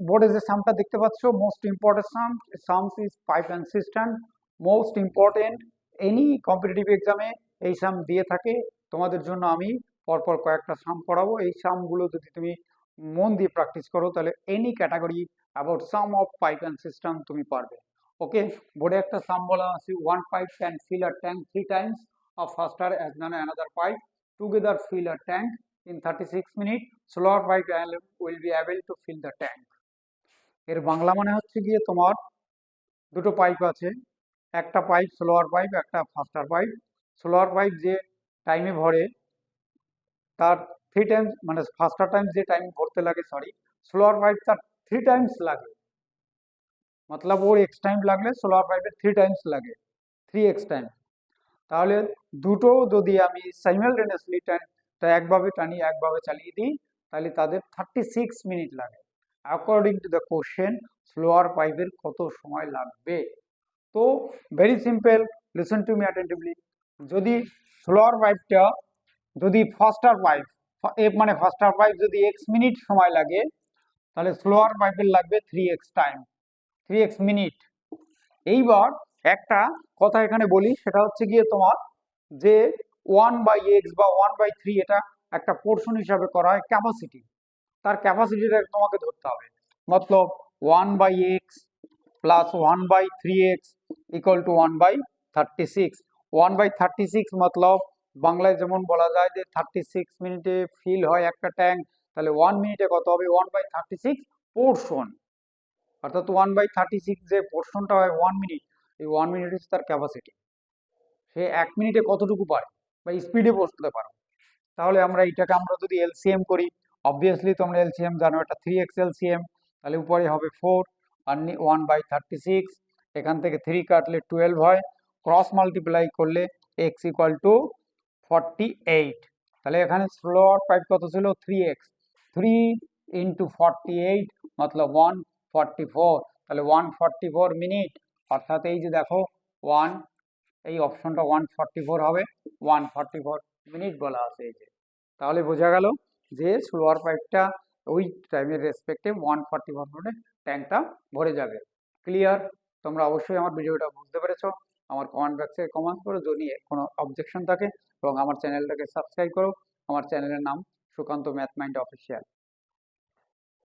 বোর্ডে যে সামটা দেখতে পাচ্ছ, most important sums is pipe and cistern. Most important any competitive এক্সামে এই সাম দিয়ে থাকে। তোমাদের জন্য আমি পরপর কয়েকটা সাম পড়াবো। এই সামগুলো যদি তুমি মন দিয়ে প্র্যাকটিস করো তাহলে any category about sum of pipe and cistern তুমি পারবে। ওকে, বোর্ডে একটা সাম বলা আছে, one pipe can fill a tank 3 times of faster as than another pipe together fill a tank in 36 minutes. Slower pipe will be able to fill the tank. এর বাংলা মানে হচ্ছে গিয়ে তোমার দুটো পাইপ আছে, একটা পাইপ স্লোয়ার পাইপ, একটা ফাস্টার pipe. Slower pipe যে টাইমে ভরে তার 3 times, মানে ফাস্টার টাইম যে টাইম ভরতে লাগে, সরি, স্লোয়ার পাইপ তার 3 times লাগে, মতলব ওর এক্স টাইম লাগলে স্লোয়ার পাইপের 3 times লাগে, 3x টাইম। তাহলে দুটো যদি আমি সাইমালটেনিয়াসলি একভাবে টানি একভাবে চালিয়ে দিই তাহলে তাদের 36 মিনিট লাগে। According to the question slower পাইপের কত সময় লাগবে? তো very simple, listen to me attentively. যদি স্লোয়ার পাইপটা, যদি ফাস্টার পাইপ, মানে ফাস্টার পাইপ যদি x মিনিট সময় লাগে তাহলে স্লোয়ার পাইপের লাগবে 3x টাইম, 3x মিনিট। এইবার একটা কথা এখানে বলি, সেটা হচ্ছে গিয়ে তোমার যে 1/x বা 1/3 এটা একটা পোর্শন হিসাবে করা হয় ক্যাপাসিটি, তার ক্যাপাসিটিটা তোমাকে ধরতে হবে। মতলব 1/x plus 1/3x equal to 1/36। 1/36 মতলব বাংলায় যেমন বলা যায় যে 36 মিনিটে ফিল হয় একটা ট্যাঙ্ক, তাহলে 1 মিনিটে কত হবে? 1/36 পোর্শন, অর্থাৎ 1/36 যে পোর্শনটা হয় 1 মিনিট, এই 1 মিনিট হচ্ছে তার ক্যাপাসিটি। সে 1 মিনিটে কতটুকু পারে বা স্পিডে পৌঁছতে পারে। তাহলে আমরা এইটাকে আমরা যদি এলসিএম করি, অবভিয়াসলি তোমরা এলসিএম জানো, এটা 3x এলসিএম, তাহলে উপরে হবে 4 আর 1/36, এখান থেকে 3 কাটলে 12 হয়, ক্রস মাল্টিপ্লাই করলে x ইকুয়াল টু 48। তাহলে এখানে স্লোয়ার পাইপ কত ছিল? 3x, 3 ইন্টু 48 মতলব 144, তাহলে 144 মিনিট, অর্থাৎ এই যে দেখো 1, এই অপশনটা 144 হবে, 144 মিনিট বলা আছে এই যে। তাহলে বোঝা গেল যে স্লোয়ার পাইপটা ওই টাইমের রেসপেক্টে 144 মিনিটে ট্যাঙ্কটা ভরে যাবে। ক্লিয়ার? তোমরা অবশ্যই আমার ভিডিওটা বুঝতে পেরেছো। আমার কমেন্ট বক্সে কমেন্ট করো যদি কোনো অবজেকশন থাকে, এবং আমার চ্যানেলটাকে সাবস্ক্রাইব করো। আমার চ্যানেলের নাম সুকান্ত ম্যাথ মাইন্ড অফিসিয়াল।